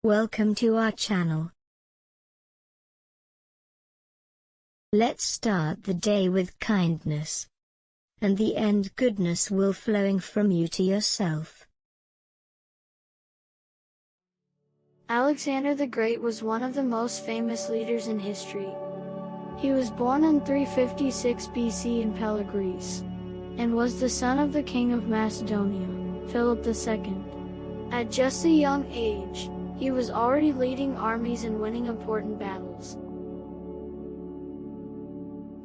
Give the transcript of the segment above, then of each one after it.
Welcome to our channel. Let's start the day with kindness, and the end goodness will flowing from you to yourself. Alexander the Great was one of the most famous leaders in history. He was born in 356 BC in Pella, Greece, and was the son of the King of Macedonia, Philip II. At just a young age, he was already leading armies and winning important battles.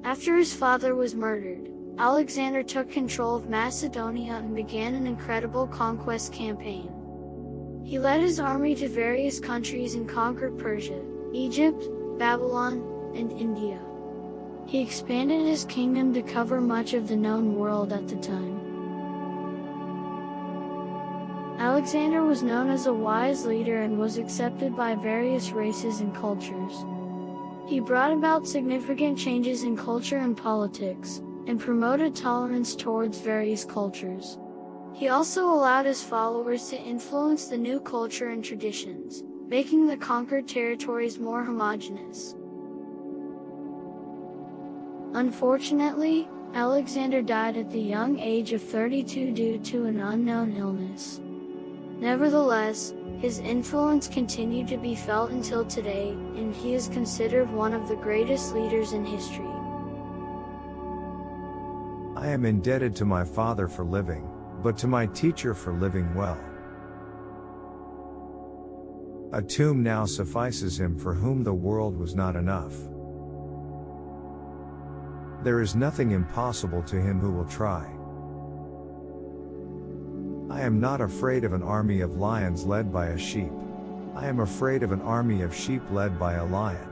After his father was murdered, Alexander took control of Macedonia and began an incredible conquest campaign. He led his army to various countries and conquered Persia, Egypt, Babylon, and India. He expanded his kingdom to cover much of the known world at the time. Alexander was known as a wise leader and was accepted by various races and cultures. He brought about significant changes in culture and politics, and promoted tolerance towards various cultures. He also allowed his followers to influence the new culture and traditions, making the conquered territories more homogenous. Unfortunately, Alexander died at the young age of 32 due to an unknown illness. Nevertheless, his influence continued to be felt until today, and he is considered one of the greatest leaders in history. I am indebted to my father for living, but to my teacher for living well. A tomb now suffices him for whom the world was not enough. There is nothing impossible to him who will try. I am not afraid of an army of lions led by a sheep. I am afraid of an army of sheep led by a lion.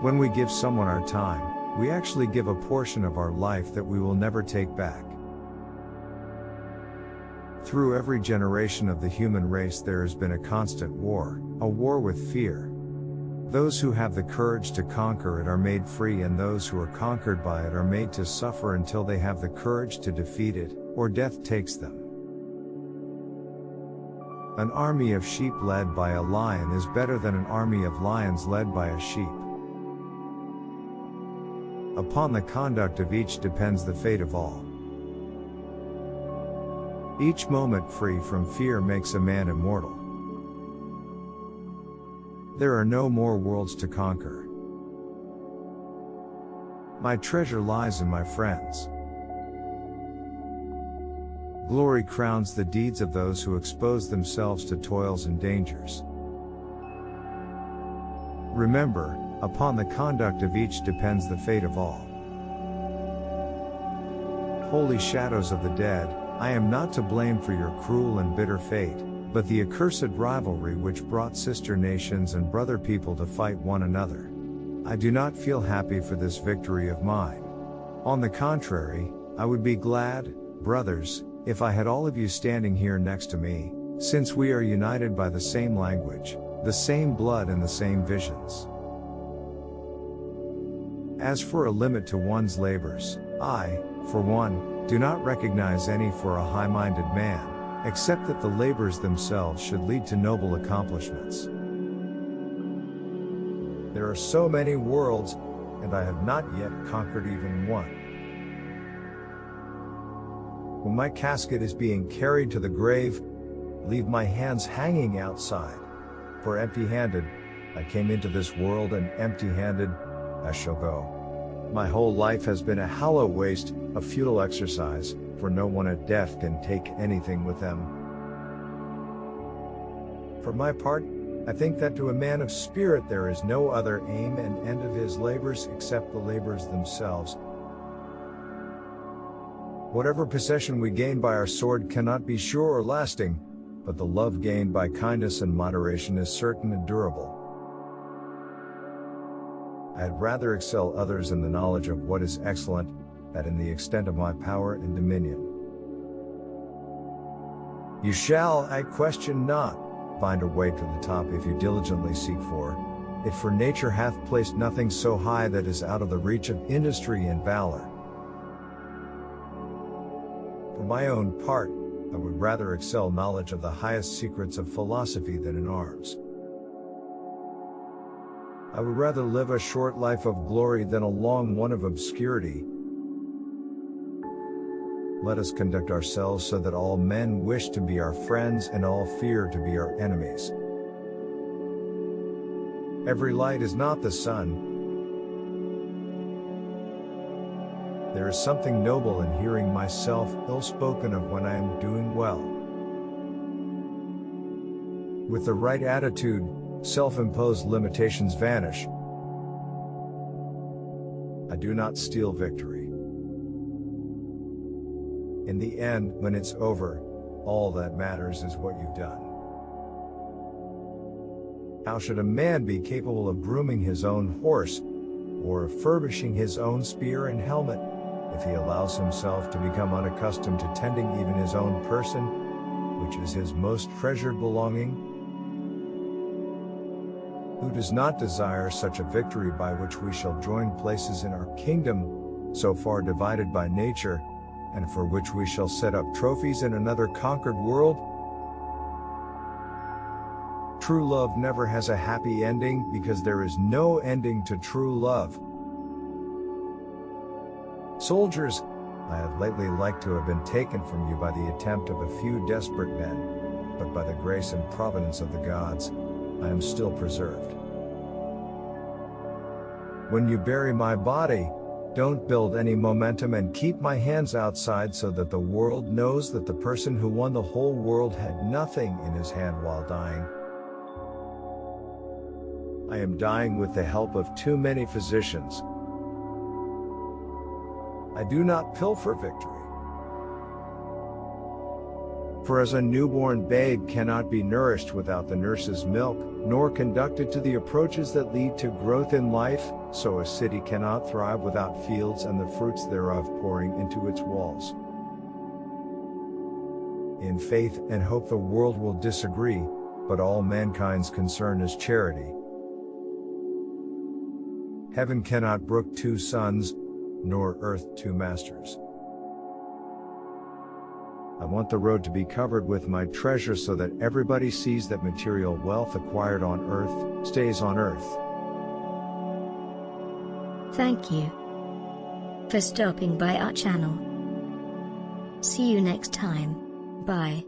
When we give someone our time, we actually give a portion of our life that we will never take back. Through every generation of the human race there has been a constant war, a war with fear. Those who have the courage to conquer it are made free, and those who are conquered by it are made to suffer until they have the courage to defeat it, or death takes them. An army of sheep led by a lion is better than an army of lions led by a sheep. Upon the conduct of each depends the fate of all. Each moment free from fear makes a man immortal. There are no more worlds to conquer. My treasure lies in my friends. Glory crowns the deeds of those who expose themselves to toils and dangers. Remember, upon the conduct of each depends the fate of all. Holy shadows of the dead, I am not to blame for your cruel and bitter fate, but the accursed rivalry which brought sister nations and brother people to fight one another. I do not feel happy for this victory of mine. On the contrary, I would be glad, brothers, if I had all of you standing here next to me, since we are united by the same language, the same blood and the same visions. As for a limit to one's labors, I, for one, do not recognize any for a high-minded man, except that the labors themselves should lead to noble accomplishments. There are so many worlds, and I have not yet conquered even one. When my casket is being carried to the grave, leave my hands hanging outside. For empty-handed, I came into this world, and empty-handed, I shall go. My whole life has been a hollow waste, a futile exercise, for no one at death can take anything with them. For my part, I think that to a man of spirit there is no other aim and end of his labors except the labors themselves. Whatever possession we gain by our sword cannot be sure or lasting, but the love gained by kindness and moderation is certain and durable. I had rather excel others in the knowledge of what is excellent, than in the extent of my power and dominion. You shall, I question not, find a way to the top if you diligently seek for it, for nature hath placed nothing so high that is out of the reach of industry and valor. For my own part, I would rather excel knowledge of the highest secrets of philosophy than in arms. I would rather live a short life of glory than a long one of obscurity. Let us conduct ourselves so that all men wish to be our friends and all fear to be our enemies. Every light is not the sun. There is something noble in hearing myself ill-spoken of when I am doing well. With the right attitude, self-imposed limitations vanish. I do not steal victory. In the end, when it's over, all that matters is what you've done. How should a man be capable of grooming his own horse, or of furbishing his own spear and helmet, if he allows himself to become unaccustomed to tending even his own person, which is his most treasured belonging? Who does not desire such a victory by which we shall join places in our kingdom, so far divided by nature, and for which we shall set up trophies in another conquered world? True love never has a happy ending because there is no ending to true love. Soldiers, I have lately liked to have been taken from you by the attempt of a few desperate men, but by the grace and providence of the gods, I am still preserved. When you bury my body, don't build any momentum and keep my hands outside so that the world knows that the person who won the whole world had nothing in his hand while dying. I am dying with the help of too many physicians. I do not pilfer victory. For as a newborn babe cannot be nourished without the nurse's milk, nor conducted to the approaches that lead to growth in life, so a city cannot thrive without fields and the fruits thereof pouring into its walls. In faith and hope the world will disagree, but all mankind's concern is charity. Heaven cannot brook two sons, nor earth two masters. I want the road to be covered with my treasure so that everybody sees that material wealth acquired on earth stays on earth. Thank you for stopping by our channel. See you next time. Bye.